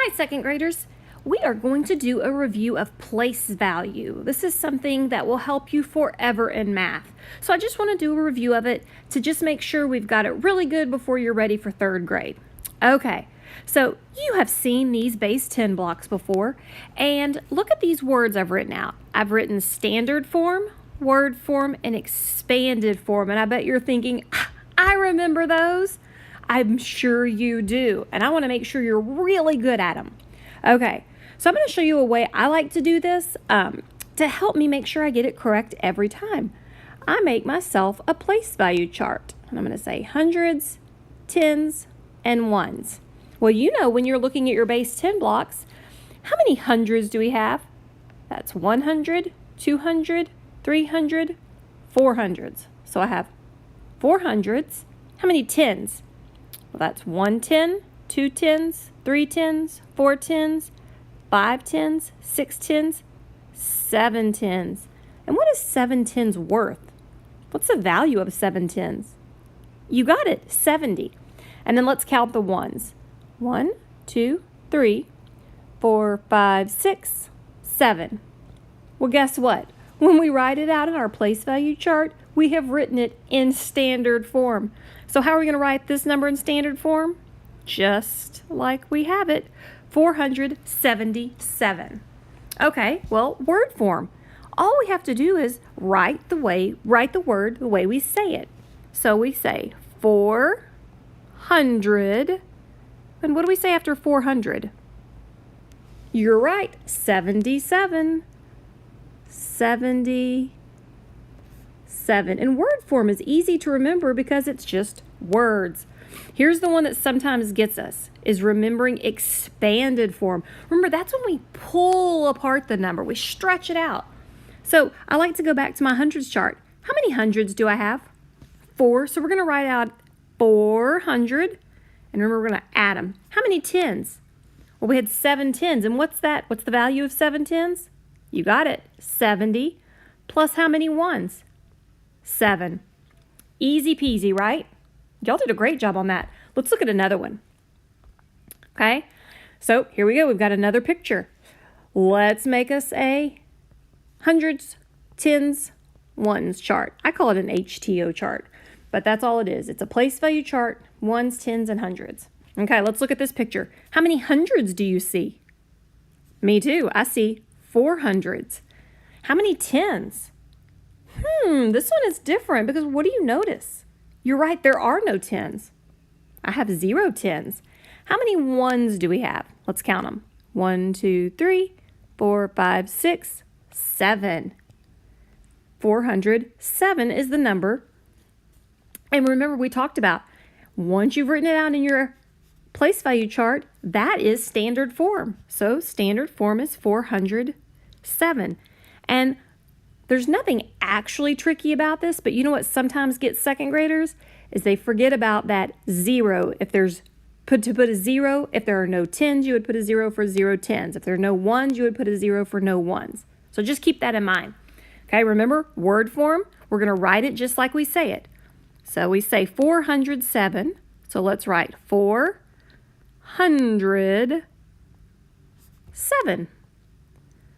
Hi, second graders. We are going to do a review of place value. This is something that will help you forever in math. So I just want to do a review of it to just make sure we've got it really good before you're ready for third grade. Okay, so you have seen these base 10 blocks before, and look at these words I've written out. I've written standard form, word form, and expanded form, and I bet you're thinking, I remember those. I'm sure you do, and I want to make sure you're really good at them. Okay, so I'm going to show you a way I like to do this to help me make sure I get it correct every time. I make myself a place value chart, and I'm going to say hundreds, tens, and ones. Well, you know when you're looking at your base 10 blocks, how many hundreds do we have? That's 100, 200, 300, 400s. So I have 400s. How many tens? Well, that's 1 10, 2 tens, 3 tens, 4 tens, 5 tens, 6 tens, 7 tens. And what is 7 tens worth? What's the value of 7 tens? You got it, 70. And then let's count the ones. 1, 2, 3, 4, 5, 6, 7. Well, guess what? When we write it out in our place value chart, we have written it in standard form. So how are we going to write this number in standard form? Just like we have it, 477. Okay, well, word form. All we have to do is write the word the way we say it. So we say 400. And what do we say after 400? You're right, 77. 77. And word form is easy to remember because it's just words. Here's the one that sometimes gets us, is remembering expanded form. Remember, that's when we pull apart the number. We stretch it out. So I like to go back to my hundreds chart. How many hundreds do I have? 4. So we're going to write out 400. And remember, we're going to add them. How many tens? Well, we had 7 tens. And what's that? What's the value of 7 tens? You got it, 70. Plus how many ones? 7. Easy peasy, right? Y'all did a great job on that. Let's look at another one. Okay, so here we go. We've got another picture. Let's make us a hundreds, tens, ones chart. I call it an HTO chart, but that's all it is. It's a place value chart, ones, tens, and hundreds. Okay, let's look at this picture. How many hundreds do you see? Me too. I see 400s. How many tens? This one is different because what do you notice? You're right, there are no tens. I have 0 tens. How many ones do we have? Let's count them. 1, 2, 3, 4, 5, 6, 7. 407 is the number. And remember, we talked about once you've written it out in your place value chart, that is standard form. So standard form is 407. And there's nothing actually tricky about this, but you know what sometimes gets second graders is they forget about that 0. If there's to put a 0, if there are no tens, you would put a 0 for 0 tens. If there are no ones, you would put a 0 for no ones. So just keep that in mind. Okay, remember, word form, we're going to write it just like we say it. So we say 407. So let's write 407.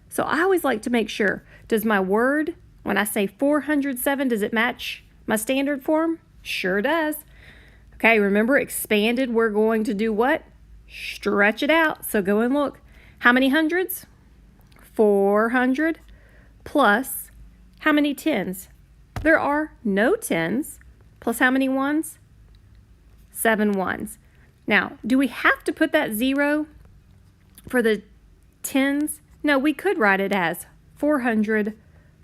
So I always like to make sure, does my word, when I say 407, does it match my standard form? Sure does. Okay, remember expanded, we're going to do what? Stretch it out. So go and look. How many hundreds? 400 plus how many tens? There are no tens. Plus how many ones? 7 ones. Now, do we have to put that 0 for the tens? No, we could write it as 400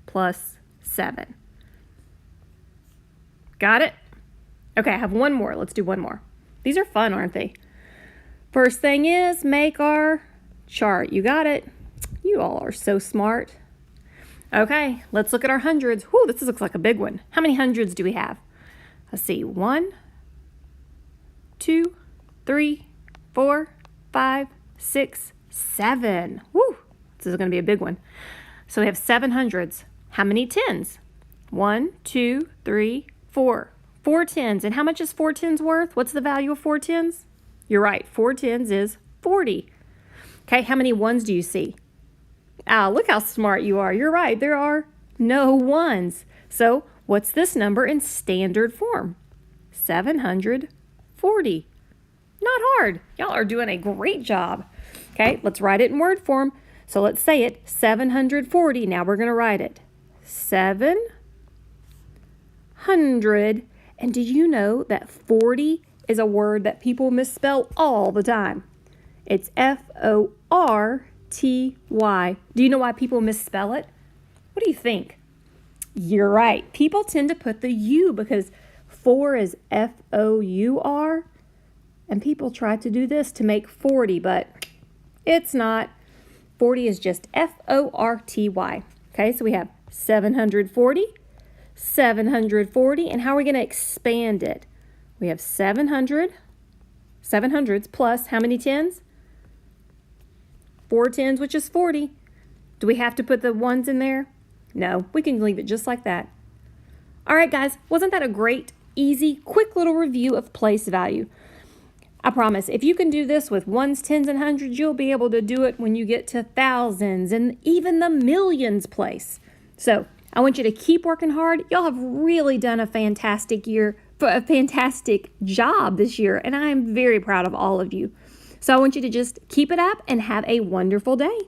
plus 7. Got it? Okay, I have one more. Let's do one more. These are fun, aren't they? First thing is make our chart. You got it. You all are so smart. Okay, let's look at our hundreds. Whew, this looks like a big one. How many hundreds do we have? Let's see. 1, 2, 3, 4, 5, 6, 7. Woo! This is going to be a big one. So we have 7 hundreds. How many tens? 1, 2, 3, 4. 4 tens. And how much is 4 tens worth? What's the value of 4 tens? You're right. 4 tens is 40. Okay, how many ones do you see? Ah, look how smart you are. You're right, there are no ones. So what's this number in standard form? 740. Not hard. Y'all are doing a great job. Okay, let's write it in word form. So let's say it, 740. Now we're going to write it. 700. And did you know that 40 is a word that people misspell all the time? It's F-O-R-T-Y. Do you know why people misspell it? What do you think? You're right. People tend to put the U because 4 is F-O-U-R. And people try to do this to make 40, but it's not. 40 is just F-O-R-T-Y. Okay, so we have 740, 740, and how are we going to expand it? We have 700, 700s plus how many tens? 4 tens, which is 40. Do we have to put the ones in there? No, we can leave it just like that. All right, guys, wasn't that a great, easy, quick little review of place value? I promise, if you can do this with ones, tens, and hundreds, you'll be able to do it when you get to thousands and even the millions place. So I want you to keep working hard. Y'all have really done a fantastic job this year, and I am very proud of all of you. So I want you to just keep it up and have a wonderful day.